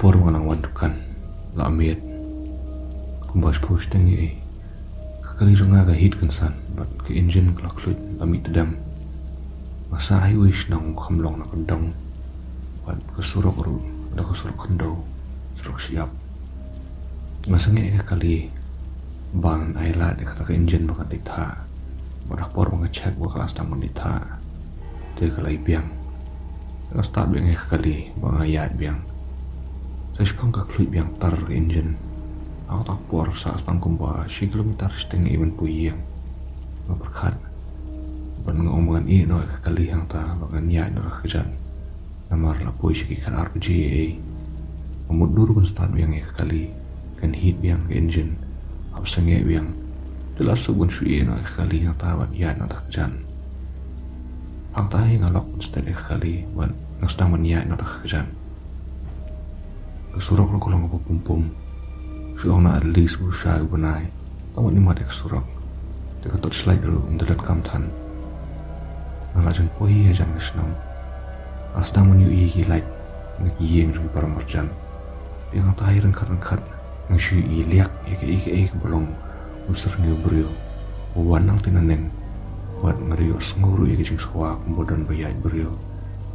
Kapor wanang wadukan la amir kumbas posting ye kakali jonga ga hit kan but ke engine kala klut la mi tedam masai wish nang khamlong na kandang but kesurok ru da kesurok kando surok siap masange kali ban aila de kata ke engine no kadita barapor mga check wa kelas tang menita te kala ibiang start biang kali banga yat biang saya sepang klut biang tar engine aku tak por sa stang kumba 10 kilometer seteng even puyang berkat ban ngomongan no kali yang ta bangan yat no kejan namar la poi siki kan RPG memudur pun start biang kali kan hit biang ke engine apa sange biang telah subun sui no kali yang ta ban yat no kejan ang tahi ngalok start kali ban stang ban yat no kejan kesurok no kolong apa pum suong na at least berusaha benai tamat ni mat kesurok dekat tot slide ru untuk kam tan ngalajan poi ajan kesnam astang menyu i like ngki yeng ru para marjan yang tahiran karengkat ngishu i liak ike bolong usur ni brio wanang tinaneng buat ngeriyo nguru ike jing sawa kumbodan bayai brio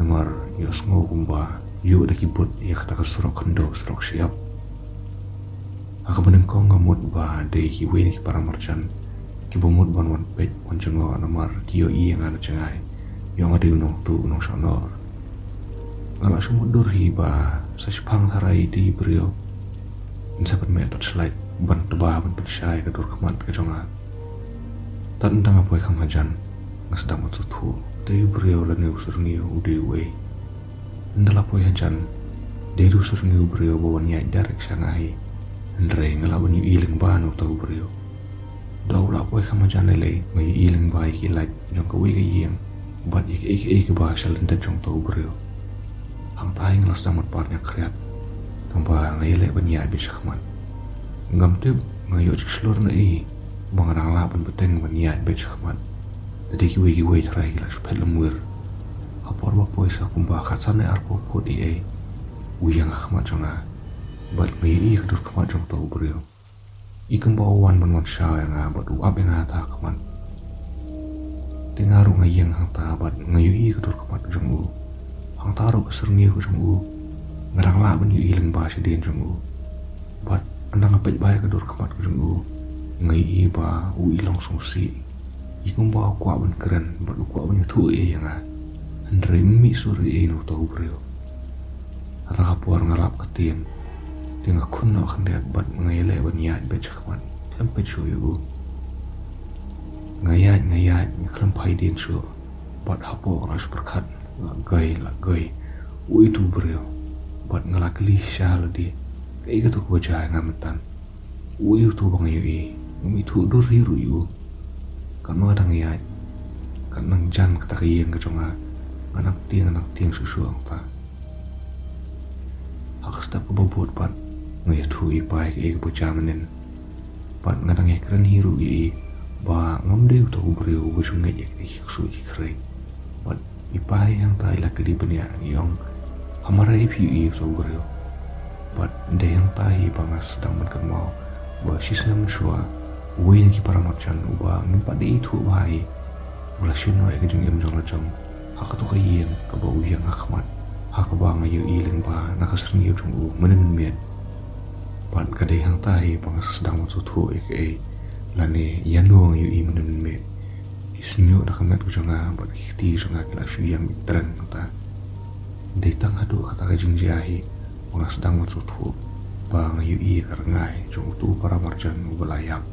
namar yo nguru kumba yuk dah kibut ia kata kesurok kendo surok siap aku menengkong ngamut bah deh kiwe ni para marjan kibomut ban wan pet wan jengo namar kiyo yang ada cengai yang ada unong tu unong sonor ngala sumut durhi bah sasipang harai di brio insapat me tot slide ban tebah ban persyai ke dur kemat ke jonga tak entang apa yang kamajan ngasdam tutu teu brio lani usur niu udewe ndala po hajan deru sur ngiu brio bawan ya direct sangai ndre ngalawan yu iling ba no tau brio daw la po kamajan lele ngai iling ba ki like jong ko wi yeng bat ik ba shal nda jong tau brio ang taing las damat parnya kriat tamba ngai le ban ya bi shakman ngam te ngai yo slur na bangarang la ban beteng ban ya bi shakman dadi ki wi trai la shpelum wir apor ba poisa kumba khatsane arpo pod uyang akhmat jonga bat mai kedur khamat jong tau brio ikum ba wan ban sha yang bat uap yang ta khaman tengaru ngayang hang ta bat ngayu kedur khamat jong u hang taru keserni jong u ngarang la ban yu iling ba sidin jong u bat andang apet ba kedur khamat jong u ngai ba u ilong sungsi ikum ba kwa ban keren bat kwa ban thu yang Andre mi suri no tau brio ata kapuar ngalap ketien tinga kunno khandiat bat ngayele ban yat bechakman tempe chuyu ngayat ngaklam paidin chu bat hapo ras berkat la gai ui tu brio bat ngalakli shaladi kai gatu wajah ngamtan ui tu bangayu mi tu dur hiru yu kan madang yat kan nang jan katakiyeng kejonga anak tiang susu ang ta aku stop kebobot pat ngayatu ipai ke bojamanen pat ngadang ekran hiru ba ngamde uto brio bojungai su ikre pat ipai yang ta ila kali benia yang hamara ipi so brio pat de yang tahi bangas sedang menkan mau ba sisna mensua wen ki para marjan uba numpa de itu bahai ulah shino ke jeng em jong lajong haka tu kayeng kaba uyang akhmat haka ba ngayo iling ba nakasringi jong u menen miet pan kadai hang tahi bang sedang masutu lane yanu ngayo i menen miet isnyo nakamet ko jonga ba kiti jonga kila suyang mitran ta detang adu kata kajing jahi bang sedang masutu ba ngayo i karangai jong tu para marjan ubalayam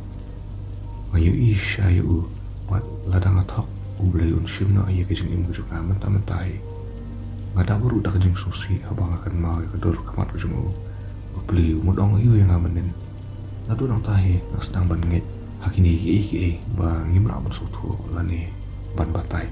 ngayo i syayu pat ladang atok ubelai unsim na iya kejeng imu juga mentah-mentai ngada baru dah kejeng susi abang akan mau kedur kamat kejeng beli mudong iyo yang ngamenin nadu nang tahi nang sedang ban ngit hakini iki ba ngimra ban sutu lani ban batai